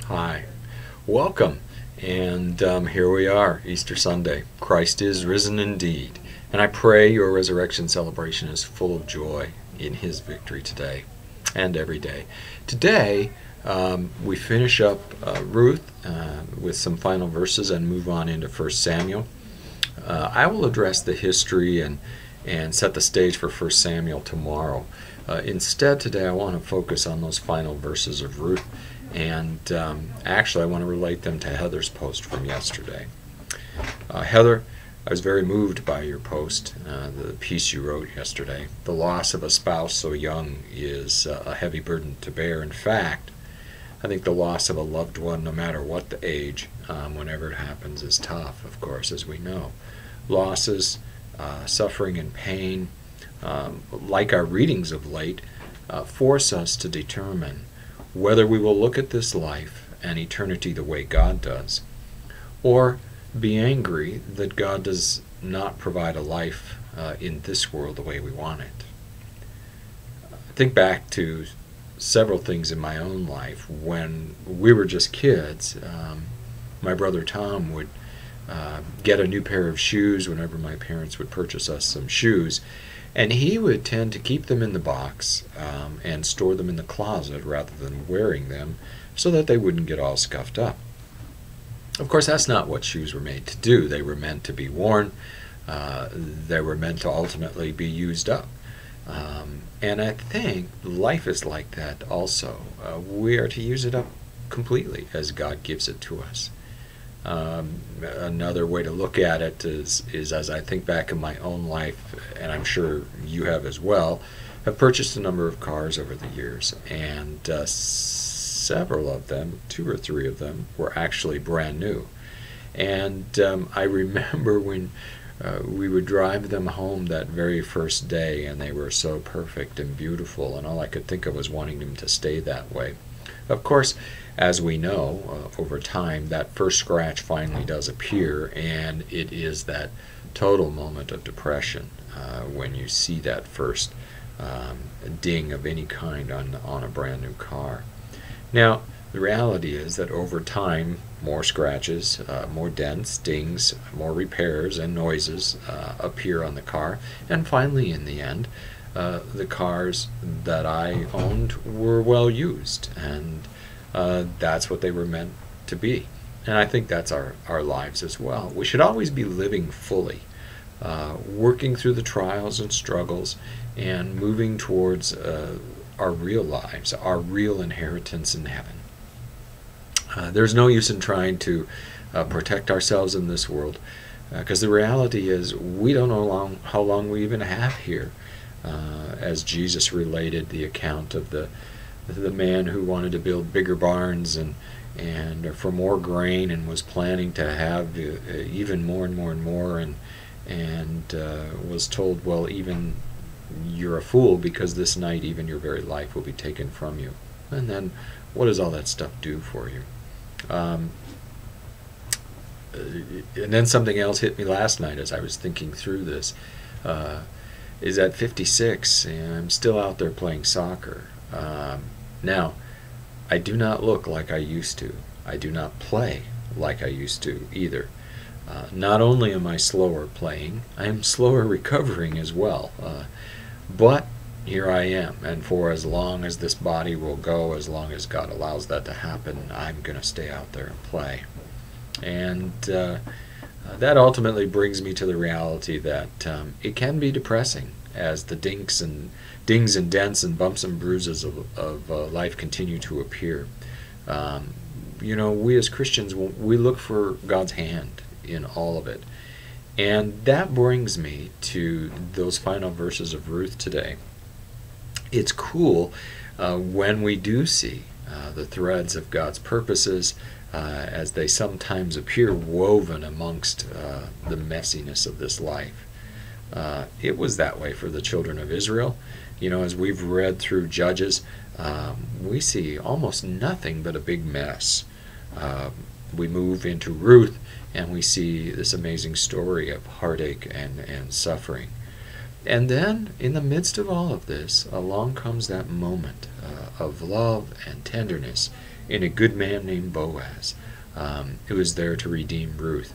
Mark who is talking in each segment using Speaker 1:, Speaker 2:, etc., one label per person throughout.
Speaker 1: Hi, welcome. And here we are, Easter Sunday. Christ is risen indeed. And I pray your resurrection celebration is full of joy in his victory today and every day. Today, we finish up Ruth with some final verses and move on into 1 Samuel. I will address the history and set the stage for 1 Samuel tomorrow. Instead, today I want to focus on those final verses of Ruth, and actually I want to relate them to Heather's post from yesterday. Heather, I was very moved by your post, the piece you wrote yesterday. The loss of a spouse so young is a heavy burden to bear. In fact, I think the loss of a loved one, no matter what the age, whenever it happens, is tough, of course, as we know. Losses, suffering and pain, like our readings of late, force us to determine whether we will look at this life and eternity the way God does, or be angry that God does not provide a life in this world the way we want it. Think back to several things in my own life. When we were just kids, my brother Tom would get a new pair of shoes whenever my parents would purchase us some shoes, and he would tend to keep them in the box and store them in the closet rather than wearing them so that they wouldn't get all scuffed up. Of course, that's not what shoes were made to do. They were meant to be worn. They were meant to ultimately be used up. And I think life is like that also. We are to use it up completely as God gives it to us. Another way to look at it is as I think back in my own life, and I'm sure you have as well, I've purchased a number of cars over the years, and several of them, 2 or 3 of them, were actually brand new. And I remember when we would drive them home that very first day, and they were so perfect and beautiful, and all I could think of was wanting them to stay that way. Of course, as we know, over time, that first scratch finally does appear, and it is that total moment of depression when you see that first ding of any kind on a brand new car. Now, the reality is that over time, more scratches, more dents, dings, more repairs and noises appear on the car, and finally, in the end, the cars that I owned were well used, and that's what they were meant to be. And I think that's our lives as well. We should always be living fully, working through the trials and struggles, and moving towards our real lives, our real inheritance in heaven. There's no use in trying to protect ourselves in this world, because the reality is we don't know how long we even have here. As Jesus related the account of the man who wanted to build bigger barns and for more grain, and was planning to have even more and more and more, and was told, well, even you're a fool, because this night even your very life will be taken from you. And then what does all that stuff do for you? And then something else hit me last night as I was thinking through this. Is at 56, and I'm still out there playing soccer. Now, I do not look like I used to. I do not play like I used to either. Not only am I slower playing, I am slower recovering as well. But here I am, and for as long as this body will go, as long as God allows that to happen, I'm going to stay out there and play. And that ultimately brings me to the reality that it can be depressing as the dings and dents and bumps and bruises of life continue to appear. We as Christians, we look for God's hand in all of it. And that brings me to those final verses of Ruth today. It's cool when we do see the threads of God's purposes as they sometimes appear woven amongst the messiness of this life. It was that way for the children of Israel. As we've read through Judges, we see almost nothing but a big mess. We move into Ruth, and we see this amazing story of heartache and suffering. And then, in the midst of all of this, along comes that moment of love and tenderness in a good man named Boaz, who was there to redeem Ruth.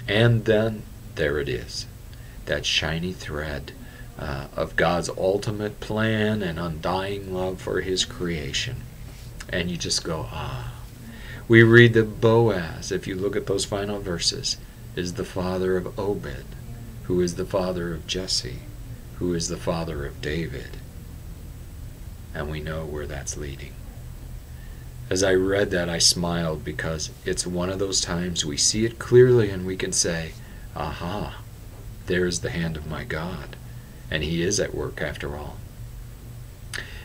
Speaker 1: And then, there it is, that shiny thread of God's ultimate plan and undying love for his creation. And you just go, ah. We read that Boaz, if you look at those final verses, is the father of Obed, who is the father of Jesse, who is the father of David. And we know where that's leading. As I read that, I smiled because it's one of those times we see it clearly and we can say, aha, there's the hand of my God, and he is at work after all.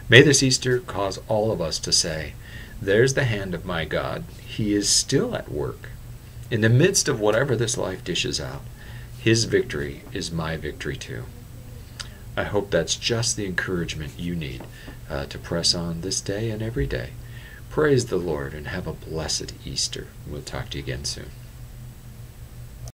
Speaker 1: May this Easter cause all of us to say, there's the hand of my God. He is still at work. In the midst of whatever this life dishes out, his victory is my victory too. I hope that's just the encouragement you need to press on this day and every day. Praise the Lord and have a blessed Easter. We'll talk to you again soon.